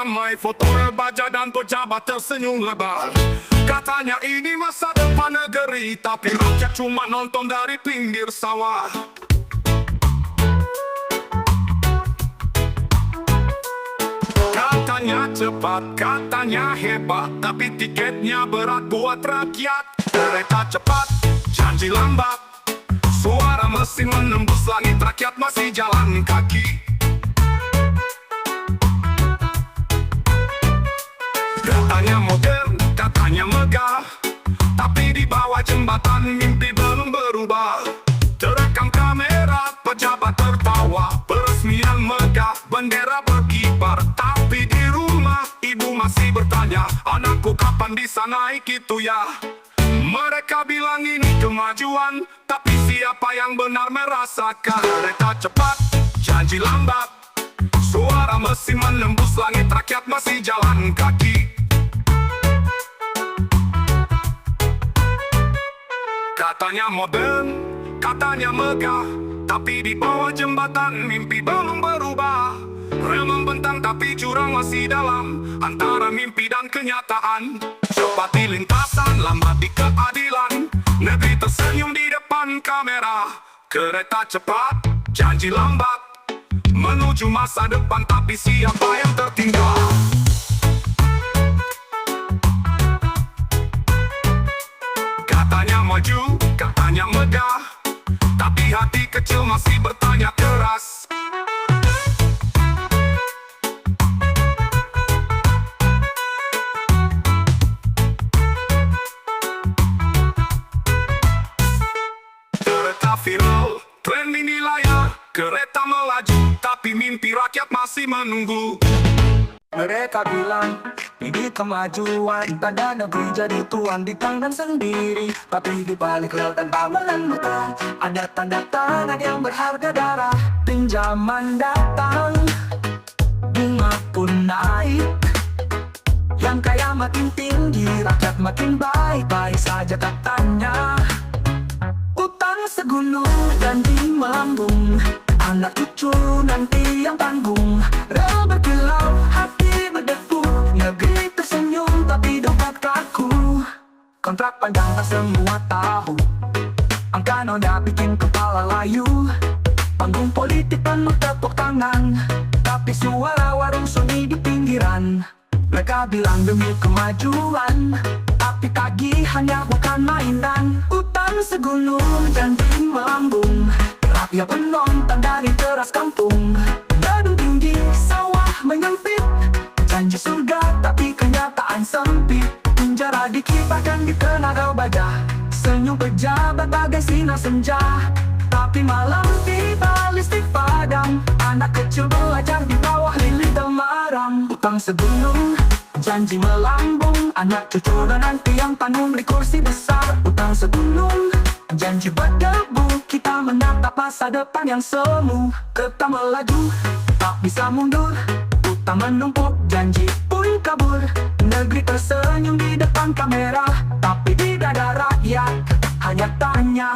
ramai foto remaja dan pejabat tersenyum lebar. Katanya ini masa depan negeri, tapi rakyat cuma nonton dari pinggir sawah. Katanya cepat, katanya hebat, tapi tiketnya berat buat rakyat. Kereta cepat, janji lambat, suara mesin menembus langit, rakyat masih jalan kaki. Katanya modern, katanya megah, tapi di bawah jembatan mimpi belum berubah. Terekam kamera, pejabat tertawa, peresmian megah, bendera berkibar. Tapi di rumah, ibu masih bertanya, anakku kapan bisa naik itu ya? Mereka bilang ini kemajuan, tapi siapa yang benar merasakan? Kereta cepat, janji lambat, suara mesin menembus langit, rakyat masih jalan kaki. Katanya modern, katanya megah, tapi di bawah jembatan mimpi belum berubah. Rel membentang tapi jurang masih dalam, antara mimpi dan kenyataan. Cepat di lintasan, lambat di keadilan, negeri tersenyum di depan kamera. Kereta cepat, janji lambat, menuju masa depan, tapi siapa yang tertinggal? Katanya maju, katanya megah, tapi hati kecil masih bertanya keras. Kereta viral, trending di layar, kereta melaju, tapi mimpi rakyat masih menunggu. Mereka bilang ini kemajuan, tanda negeri jadi tuan di tangan sendiri. Tapi di balik rel dan amalan muka, ada tanda tangan yang berharga darah. Pinjaman datang, bunga pun naik, yang kaya makin tinggi, rakyat makin baik-baik saja katanya. Utang segunung dan di melambung, anak cucu nanti yang tanggung. Rel berkilau, hati berdebu, negeri tersenyum tapi dompet kaku. Kontrak panjang tak semua tahu, angka noda bikin kepala layu. Panggung politik penuh tepuk tangan, tapi suara warung sunyi di pinggiran. Mereka bilang demi kemajuan, tapi tagihannya bukan mainan. Utang segunung dan di melambung, rakyat penonton dari teras kampung. Gedung tinggi, sawah menyempit, janji surga tapi kenyataan sempit. Penjara dikibarkan di tenaga baja, senyum pejabat bagai sinar senja. Tapi malam tiba listrik padam, anak kecil belajar di bawah lilin Demarang. Utang segunung, janji melambung, anak cucu dan nanti yang tanggung di kursi besar. Utang segunung, janji berdebu, kita menatap masa depan yang semu. Kereta melaju, tak bisa mundur, utang menumpuk, janji pun kabur. Negeri tersenyum di depan kamera, tapi di dada rakyat hanya tanya.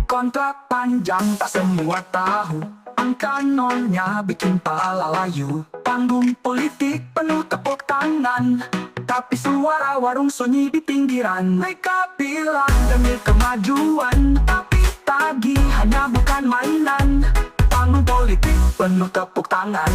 Kontrak panjang tak semua tahu, angka nolnya bikin pala layu. Panggung politik penuh tepuk tangan, tapi suara warung sunyi di pinggiran. Mereka bilang demi kemajuan, tapi tagihannya bukan mainan. Panggung politik penuh tepuk tangan,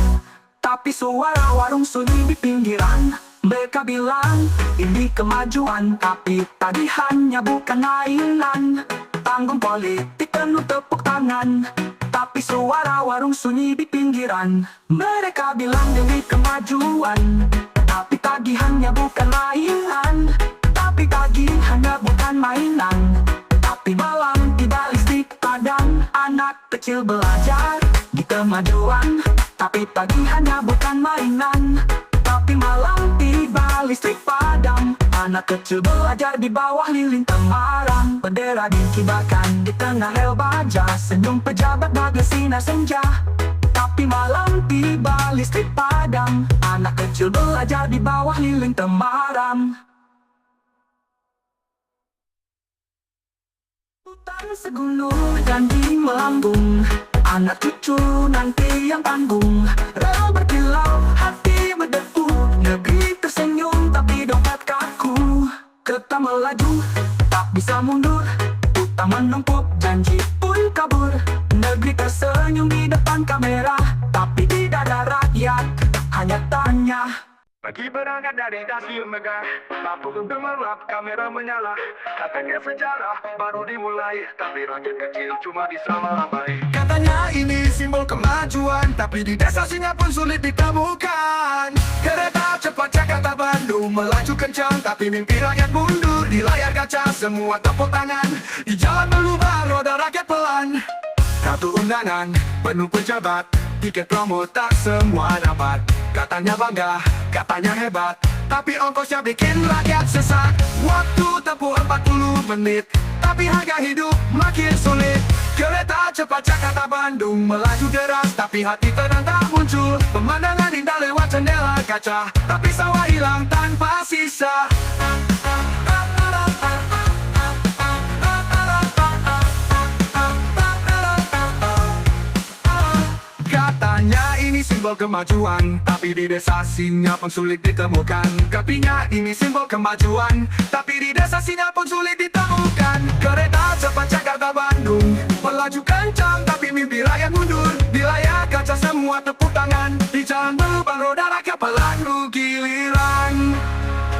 tapi suara warung sunyi di pinggiran. Mereka bilang ini kemajuan, tapi tagihannya bukan mainan. Panggung politik penuh tepuk tangan, tapi suara warung sunyi di pinggiran. Mereka bilang demi kemajuan, tapi tagihannya bukan mainan. Tapi tagihannya bukan mainan. Tapi malam tiba listrik padam, anak kecil belajar di kemajuan, tapi tagihannya bukan mainan. Tapi malam tiba listrik padam, Anak kecil belajar di bawah lilin temaram, bendera dikibarkan di tengah rel baja, senyum pejabat bagai sinar senja. Tapi malam tiba listrik padam, anak kecil belajar di bawah lilin temaram. Hutan segunung janji melambung, anak cucu nanti yang tanggung. Rel berkilau, hati berdebu, negeri tersenyum tapi dompet kaku. Kereta melaju, tak bisa mundur, utang menumpuk, janji pun kabur. Negeri tersenyum di depan kamera, tapi tidak ada rakyat, hanya tanya. Pagi berangkat dari stasiun megah, lampu gemerlap, kamera menyala. Katanya sejarah baru dimulai, tapi rakyat kecil cuma bisa melambai. Katanya ini simbol kemajuan, tapi di desa Singapura pun sulit ditemukan. Kereta cepat Jakarta Bandung melaju kencang, tapi mimpi rakyat mundur. Di layar kaca semua tepuk tangan, di jalan berubah roda rakyat pelan. Kartu undangan penuh pejabat, tiket promo tak semua dapat. Katanya bangga, katanya hebat, tapi ongkosnya bikin rakyat sesak. Waktu tempuh 40 menit, tapi harga hidup makin sulit. Kereta cepat Jakarta Bandung melaju deras, tapi hati tenang tak muncul. Pemandangan indah lewat jendela kaca, tapi sawah hilang tanpa sisa. Katanya ini simbol kemajuan, tapi di desa Singapura pun sulit ditemukan. Katanya ini simbol kemajuan, tapi di desa Singapura pun sulit ditemukan. Kereta cepat Jakarta Bandung melaju kencang, tapi mimpi rakyat mundur. Di layar kaca semua tepuk tangan, di jalan berlubang roda rakyat pelan giliran.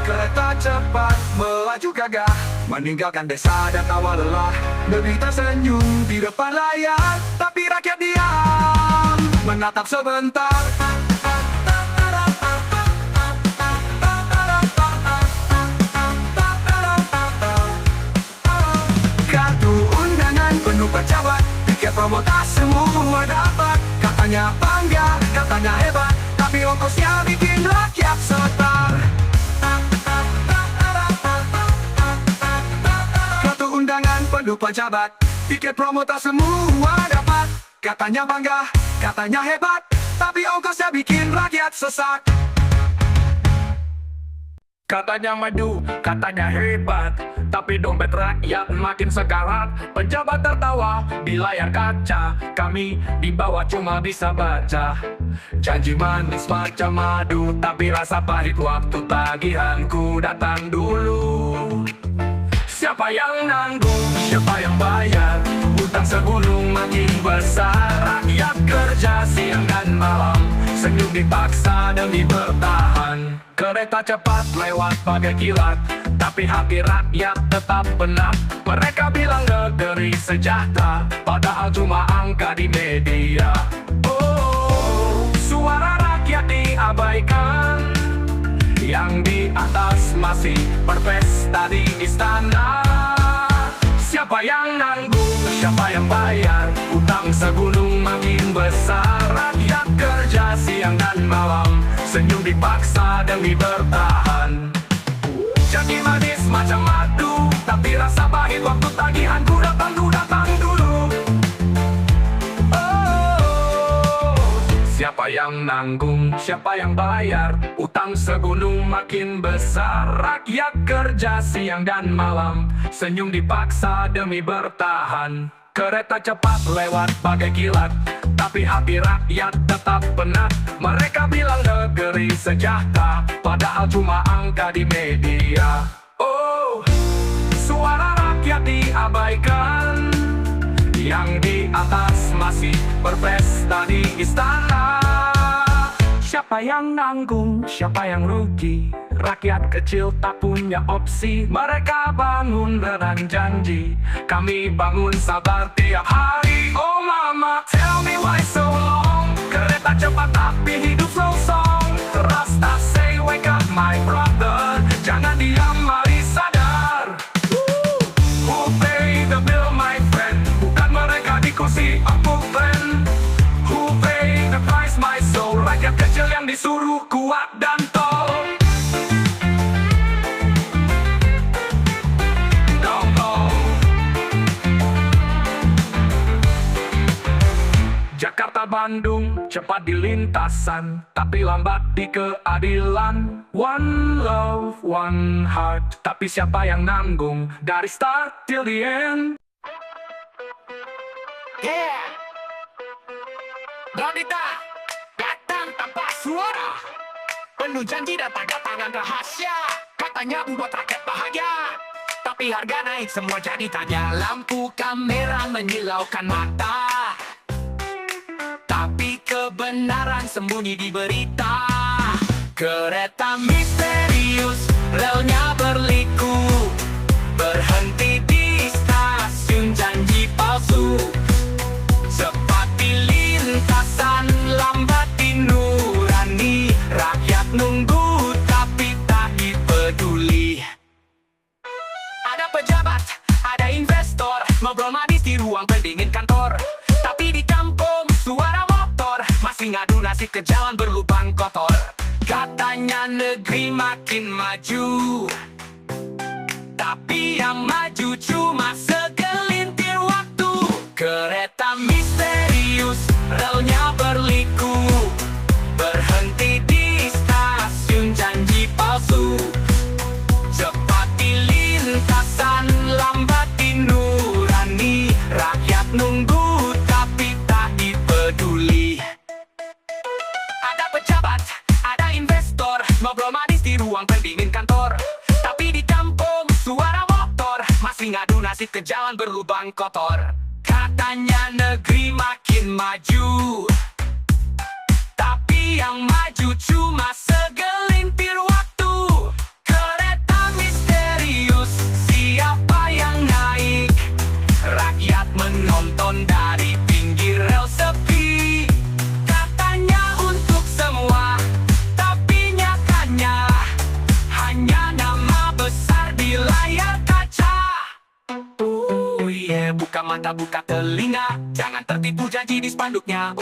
Kereta cepat melaju gagah, meninggalkan desa dan tawa lelah. Negeri tersenyum di depan layar, tapi rakyat diam menatap sebentar. Kartu undangan penuh pejabat, tiket promo tak semua dapat. Katanya bangga, katanya hebat, tapi ongkosnya bikin rakyat setar. Kartu undangan penuh pejabat, tiket promo tak semua dapat. Katanya bangga, katanya hebat, tapi ongkosnya bikin rakyat sesak. Katanya maju, katanya hebat, tapi dompet rakyat makin sekarat. Pejabat tertawa di layar kaca, kami di bawah cuma bisa baca. Janji manis macam madu, tapi rasa pahit waktu tagihanku datang dulu. Siapa yang nanggung, siapa yang bayar? Utang segunung makin besar. Rakyat kerja siang dan malam, senyum dipaksa demi bertahan. Kereta cepat lewat bagai kilat, tapi hati rakyat tetap penat. Mereka bilang negeri sejahtera, padahal cuma angka di media. Oh, suara rakyat diabaikan, yang di atas masih berpesta di istana. Siapa yang nanggung, siapa yang bayar? Utang segunung makin besar. Rakyat kerja siang dan malam, senyum dipaksa demi bertahan. Janji manis macam madu, tapi rasa pahit waktu tagihanku datang dulu. Siapa yang nanggung, siapa yang bayar? Utang segunung makin besar. Rakyat kerja siang dan malam, senyum dipaksa demi bertahan. Kereta cepat lewat bagai kilat, tapi hati rakyat tetap penat. Mereka bilang negeri sejahtera, padahal cuma angka di media. Oh, suara rakyat diabaikan, yang di atas masih berpesta di istana. Siapa yang nanggung, siapa yang rugi? Rakyat kecil tak punya opsi. Mereka bangun dengan janji, kami bangun sabar tiap hari. Oh mama, tell me why so long? Kereta cepat tapi hidup slow song. Rasta say wake up my brother, jangan diam mari sadar. Who pay the bill my friend? Bukan mereka di kursi aku friend. Who pay the price my soul? Rakyat kecil yang disuruh kuat dan tol. Bandung, cepat di lintasan, tapi lambat di keadilan. One love, one heart, tapi siapa yang nanggung dari start till the end? Yeah, Nonita datang tanpa suara, penuh janji dan tanda tangan rahasia. Katanya membuat rakyat bahagia, tapi harga naik semua jadi tanya. Lampu kamera menyilaukan mata, tapi kebenaran sembunyi di berita. Kereta misterius, relnya berliku, berhenti di stasiun janji palsu. Cepat di lintasan, lambat di nurani. Rakyat nunggu tapi tak dipeduli. Ada pejabat, ada investor, ngobrol manis di ruang pendingin kantor. Tapi di kampung suara motor masih ngadu nasib ke jalan berlubang kotor. Katanya negeri makin maju, tapi yang maju cuma segelintir waktu. Kereta misterius, relnya berliku, berhenti di stasiun janji palsu. Cepat di lintasan, lambat di nurani. Rakyat nunggu tapi tak dipeduli. Ada pejabat, ada investor, ngobrol manis di ruang pendingin kantor. Tapi di kampung suara motor masih ngadu nasib ke jalan berlubang kotor. Katanya negeri makin maju, tapi yang maju cuma segelintir waktu. Kereta misterius, siapa yang naik? Rakyat menonton dari pinggir rel sepi. Katanya untuk semua, tapi nyatanya hanya nama besar di layar kaca. Yeah, buka mata, buka telinga, jangan tertipu janji di spanduknya.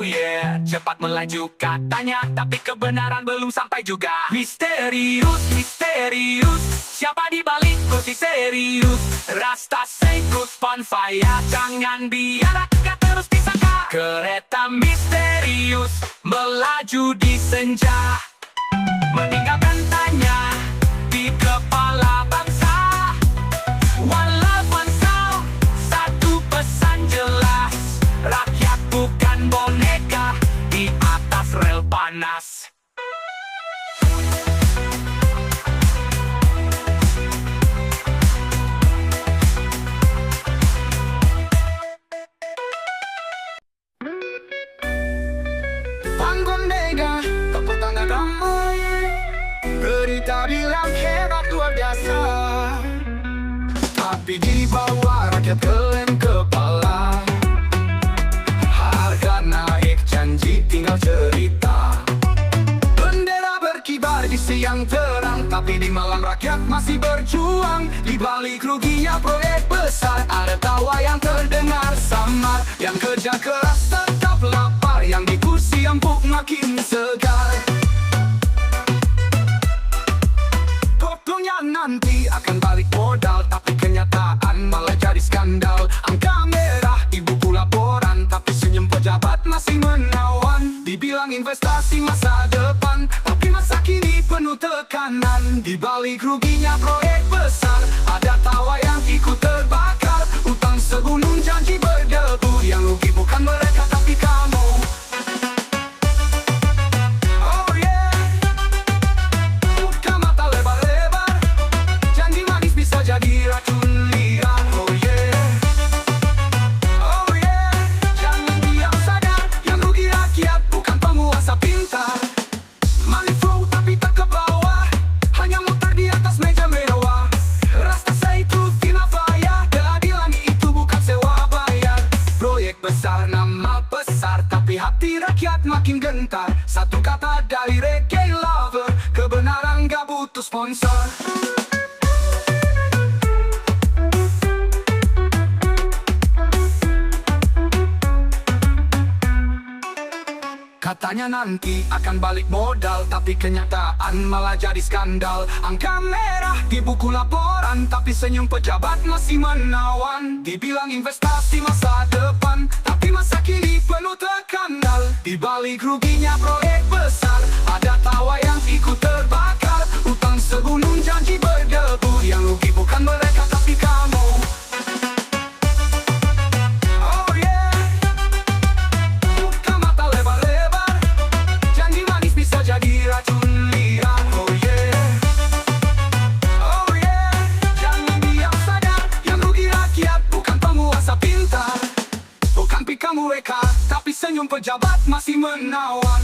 Yeah, cepat melaju katanya, tapi kebenaran belum sampai juga. Misterius, misterius, siapa di balik kursi serius? Rasta Sekus Bonfire, jangan biar rakyat terus disangka. Kereta misterius melaju di senja, meninggalkan tanya di kepala bangsa. One love, one sound, satu pesan jelas. Rakyat bukan boneka di atas rel panas. Panggondega, tepuk tangan ramai. Berita bilang hebat luar biasa, tapi di bawah rakyat geleng kepala. Harga naik, janji tinggal cerita. Bendera berkibar di siang terang, tapi di malam rakyat masih berjuang. Di balik ruginya proyek besar, ada tawa yang terdengar samar. Yang kerja keras tetap lapar, yang di kursi empuk makin segar. Potongnya nanti akan balik modal, tapi kenyataan malah jadi skandal. Angka merah di buku laporan, tapi senyum pejabat masih menawan. Dibilang investasi masa depan, tapi masa kini penuh tekanan. Di balik ruginya proyek besar, ada tawa yang ikut terbakar. Utang segunung, janji berdebu, yang rugi bukan mereka tapi kamu. Oh yeah, buka mata lebar-lebar, janji manis bisa jadi racun liar. Oh yeah, oh yeah, jangan diam saja, yang rugi rakyat bukan penguasa pintar. Money flow tapi tak ke bawah, hanya muter di atas meja mewah. Rasta Sekus Bonfire, keadilan itu bukan sewa bayar. Proyek besar, nama besar, tapi hati rakyat makin gentar. Satu kata dari reggae lover, kebenaran gak butuh sponsor. Katanya nanti akan balik modal, tapi kenyataan malah jadi skandal. Angka merah di buku laporan, tapi senyum pejabat masih menawan. Dibilang investasi masa depan, tapi masa kini penuh tekanan. skandal. Di balik ruginya proyek besar, ada tawa yang ikut terbakar. Utang sebelum janji berdebu, yang rugi bukan mereka tapi kamu. Oh yeah, buka mata lebar-lebar, janji manis bisa jadi racun liar. Oh yeah, oh yeah, jangan diam saja, yang rugi rakyat bukan penguasa pintar. Bukan pika mereka, tapi senyum pejabat masih menawan.